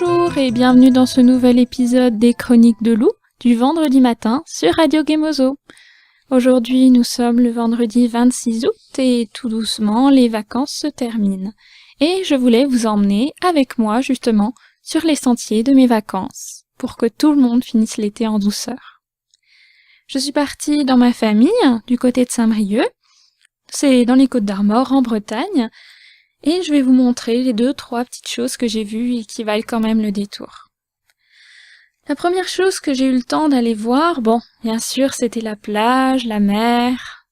Bonjour et bienvenue dans ce nouvel épisode des Chroniques de Lou du vendredi matin sur Radio Gemozo. Aujourd'hui nous sommes le vendredi 26 août et tout doucement les vacances se terminent. Et je voulais vous emmener avec moi justement sur les sentiers de mes vacances pour que tout le monde finisse l'été en douceur. Je suis partie dans ma famille du côté de Saint-Brieuc, c'est dans les Côtes-d'Armor en Bretagne. Et je vais vous montrer les 2-3 petites choses que j'ai vues et qui valent quand même le détour. La première chose que j'ai eu le temps d'aller voir, bien sûr, c'était la plage, la mer.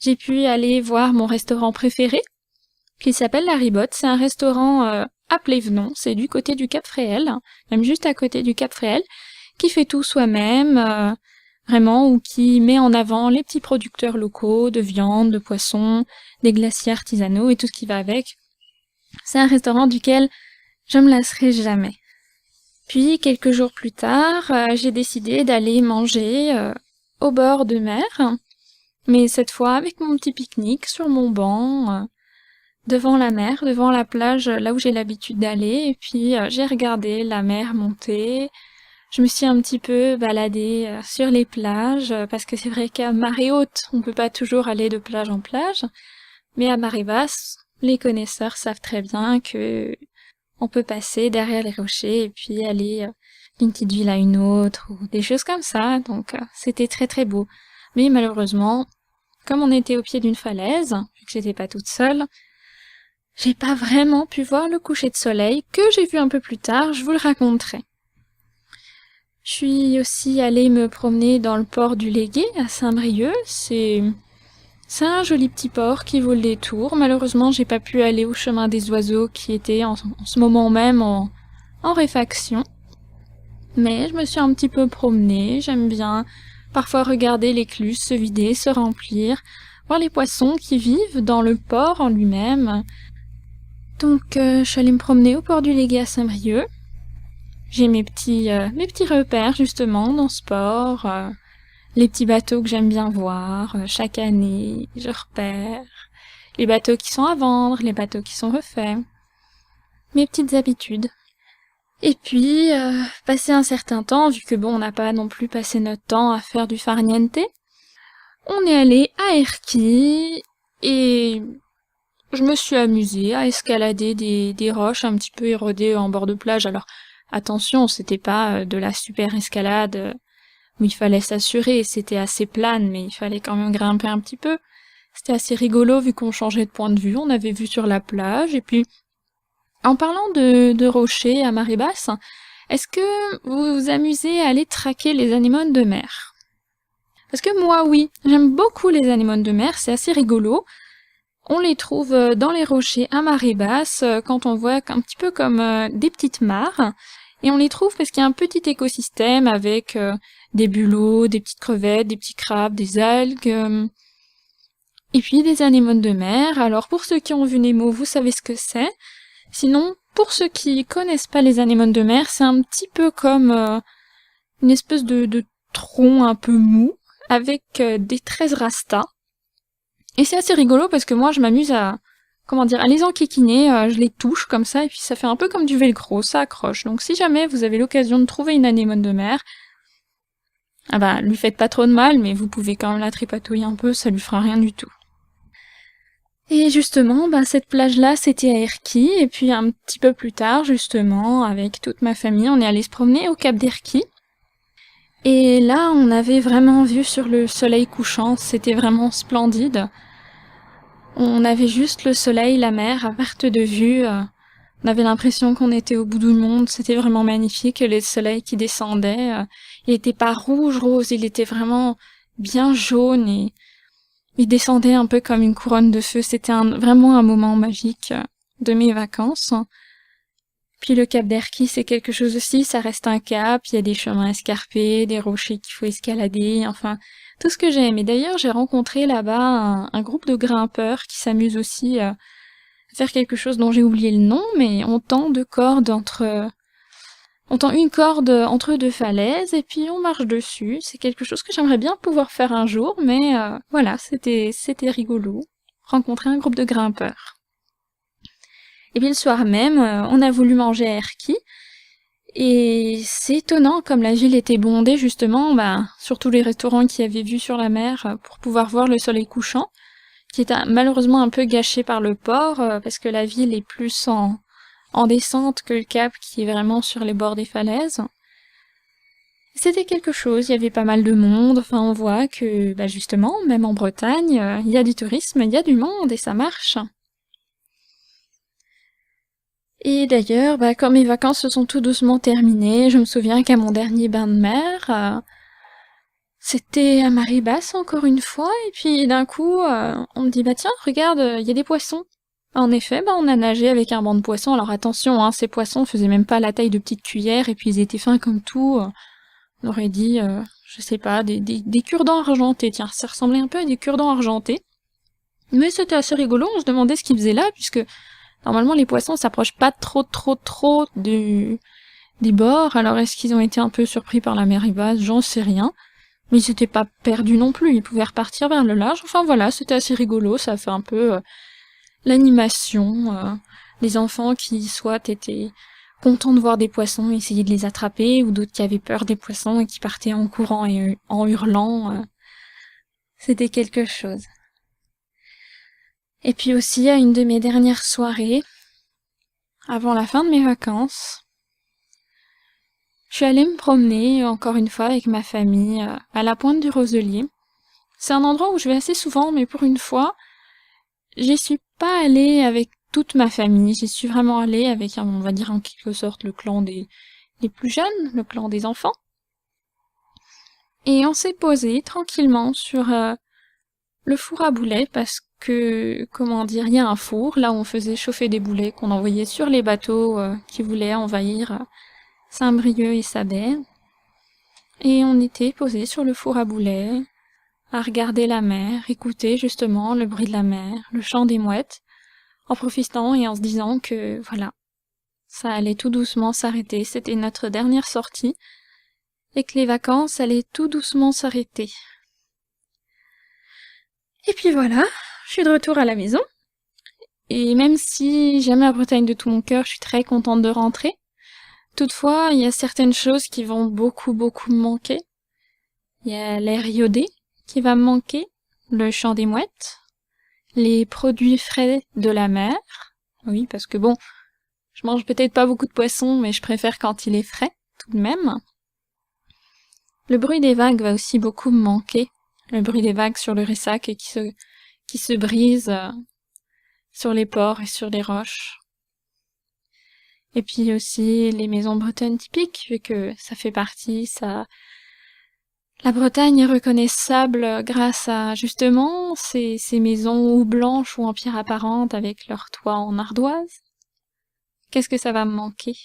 J'ai pu aller voir mon restaurant préféré, qui s'appelle La Ribote. C'est un restaurant à Plévenon, c'est du côté du Cap Fréhel, même juste à côté du Cap Fréhel, qui fait tout soi-même, vraiment, ou qui met en avant les petits producteurs locaux de viande, de poisson, des glaciers artisanaux et tout ce qui va avec. C'est un restaurant duquel je me lasserai jamais. Puis, quelques jours plus tard, j'ai décidé d'aller manger au bord de mer, mais cette fois avec mon petit pique-nique sur mon banc, devant la mer, devant la plage, là où j'ai l'habitude d'aller, et puis j'ai regardé la mer monter. Je me suis un petit peu baladée sur les plages, parce que c'est vrai qu'à marée haute, on peut pas toujours aller de plage en plage, mais à marée basse, les connaisseurs savent très bien que on peut passer derrière les rochers et puis aller d'une petite ville à une autre, ou des choses comme ça, donc c'était très très beau. Mais malheureusement, comme on était au pied d'une falaise, vu que j'étais pas toute seule, j'ai pas vraiment pu voir le coucher de soleil, que j'ai vu un peu plus tard, je vous le raconterai. Je suis aussi allée me promener dans le port du Légué, à Saint-Brieuc. C'est un joli petit port qui vaut le détour. Malheureusement, j'ai pas pu aller au chemin des oiseaux qui était en ce moment même en réfaction. Mais je me suis un petit peu promenée. J'aime bien parfois regarder l'écluse se vider, se remplir, voir les poissons qui vivent dans le port en lui-même. Donc, je suis allée me promener au port du Légué à Saint-Brieuc. J'ai mes petits repères justement dans ce port, les petits bateaux que j'aime bien voir, chaque année, je repère les bateaux qui sont à vendre, les bateaux qui sont refaits, mes petites habitudes. Et puis, passé un certain temps, vu que on n'a pas non plus passé notre temps à faire du farniente, on est allé à Erquy et je me suis amusée à escalader des roches un petit peu érodées en bord de plage. Alors, attention, c'était pas de la super escalade où il fallait s'assurer, c'était assez plane, mais il fallait quand même grimper un petit peu. C'était assez rigolo vu qu'on changeait de point de vue, on avait vu sur la plage, et puis, en parlant de rochers à marée basse, est-ce que vous vous amusez à aller traquer les anémones de mer? Parce que moi, oui, j'aime beaucoup les anémones de mer, c'est assez rigolo. On les trouve dans les rochers à marée basse, quand on voit un petit peu comme des petites mares, et on les trouve parce qu'il y a un petit écosystème avec des bulots, des petites crevettes, des petits crabes, des algues, et puis des anémones de mer. Alors pour ceux qui ont vu Nemo, vous savez ce que c'est. Sinon, pour ceux qui connaissent pas les anémones de mer, c'est un petit peu comme une espèce de tronc un peu mou, avec des tresses rasta. Et c'est assez rigolo parce que moi je m'amuse à les enquiquiner, je les touche comme ça, et puis ça fait un peu comme du velcro, ça accroche. Donc si jamais vous avez l'occasion de trouver une anémone de mer, lui faites pas trop de mal, mais vous pouvez quand même la tripatouiller un peu, ça lui fera rien du tout. Et justement, cette plage-là, c'était à Erquy, et puis un petit peu plus tard, justement, avec toute ma famille, on est allé se promener au Cap d'Erquy. Et là, on avait vraiment vu sur le soleil couchant, c'était vraiment splendide. On avait juste le soleil, la mer à perte de vue. On avait l'impression qu'on était au bout du monde. C'était vraiment magnifique. Le soleil qui descendait, il était pas rouge rose, il était vraiment bien jaune et il descendait un peu comme une couronne de feu. C'était vraiment un moment magique de mes vacances. Puis le cap d'Erquy, c'est quelque chose aussi. Ça reste un cap. Il y a des chemins escarpés, des rochers qu'il faut escalader. Enfin, tout ce que j'aime. Et d'ailleurs, j'ai rencontré là-bas un groupe de grimpeurs qui s'amusent aussi à faire quelque chose dont j'ai oublié le nom, mais on tend une corde entre deux falaises et puis on marche dessus. C'est quelque chose que j'aimerais bien pouvoir faire un jour, mais voilà, c'était rigolo. Rencontrer un groupe de grimpeurs. Et puis le soir même, on a voulu manger à Erquy. Et c'est étonnant, comme la ville était bondée justement, sur tous les restaurants qu'il y avait vus sur la mer pour pouvoir voir le soleil couchant, qui est malheureusement un peu gâché par le port, parce que la ville est plus en descente que le Cap qui est vraiment sur les bords des falaises. C'était quelque chose, il y avait pas mal de monde, enfin on voit que justement, même en Bretagne, il y a du tourisme, il y a du monde et ça marche. Et d'ailleurs, quand mes vacances se sont tout doucement terminées, je me souviens qu'à mon dernier bain de mer, c'était à marée basse encore une fois, et puis d'un coup, on me dit tiens, regarde, il y a des poissons. En effet, on a nagé avec un banc de poissons. Alors attention, hein, ces poissons faisaient même pas la taille de petites cuillères, et puis ils étaient fins comme tout. On aurait dit, je sais pas, des cure-dents argentés. Tiens, ça ressemblait un peu à des cure-dents argentés. Mais c'était assez rigolo, on se demandait ce qu'ils faisaient là, puisque normalement, les poissons s'approchent pas trop des bords. Alors, est-ce qu'ils ont été un peu surpris par la marée basse? J'en sais rien. Mais ils s'étaient pas perdus non plus. Ils pouvaient repartir vers le large. Enfin, voilà, c'était assez rigolo. Ça fait un peu l'animation. Les enfants qui, soit étaient contents de voir des poissons, essayer de les attraper, ou d'autres qui avaient peur des poissons et qui partaient en courant et en hurlant. C'était quelque chose. Et puis aussi, à une de mes dernières soirées, avant la fin de mes vacances, je suis allée me promener, encore une fois, avec ma famille, à la Pointe du Roselier. C'est un endroit où je vais assez souvent, mais pour une fois, j'y suis pas allée avec toute ma famille. J'y suis vraiment allée avec, on va dire en quelque sorte, le clan des plus jeunes, le clan des enfants. Et on s'est posé tranquillement sur le four à boulets parce que, comment dire, il y a un four, là où on faisait chauffer des boulets qu'on envoyait sur les bateaux qui voulaient envahir Saint-Brieuc et sa baie. Et on était posé sur le four à boulets, à regarder la mer, écouter justement le bruit de la mer, le chant des mouettes, en profitant et en se disant que, voilà, ça allait tout doucement s'arrêter, c'était notre dernière sortie, et que les vacances allaient tout doucement s'arrêter. Et puis voilà, je suis de retour à la maison, et même si j'aime la Bretagne de tout mon cœur, je suis très contente de rentrer. Toutefois, il y a certaines choses qui vont beaucoup me manquer. Il y a l'air iodé qui va me manquer, le chant des mouettes, les produits frais de la mer. Oui, parce que bon, je mange peut-être pas beaucoup de poissons, mais je préfère quand il est frais, tout de même. Le bruit des vagues va aussi beaucoup me manquer. Le bruit des vagues sur le ressac et qui se brisent sur les ports et sur les roches. Et puis aussi les maisons bretonnes typiques, vu que ça fait partie, La Bretagne est reconnaissable grâce à, justement, ces maisons ou blanches ou en pierre apparente avec leurs toits en ardoise. Qu'est-ce que ça va me manquer?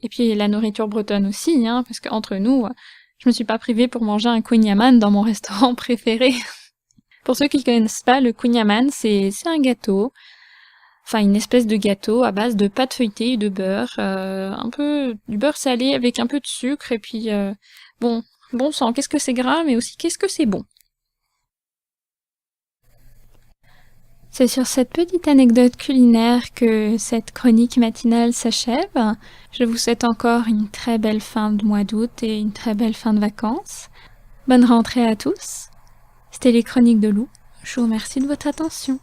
Et puis la nourriture bretonne aussi, hein, parce qu'entre nous, je me suis pas privée pour manger un kouign-amann dans mon restaurant préféré. Pour ceux qui connaissent pas, le kouign-amann, c'est un gâteau, enfin une espèce de gâteau à base de pâte feuilletée et de beurre, un peu du beurre salé avec un peu de sucre, et puis bon sang, qu'est-ce que c'est gras, mais aussi qu'est-ce que c'est bon. C'est sur cette petite anecdote culinaire que cette chronique matinale s'achève. Je vous souhaite encore une très belle fin de mois d'août et une très belle fin de vacances. Bonne rentrée à tous. C'était les Chroniques de Lou. Je vous remercie de votre attention.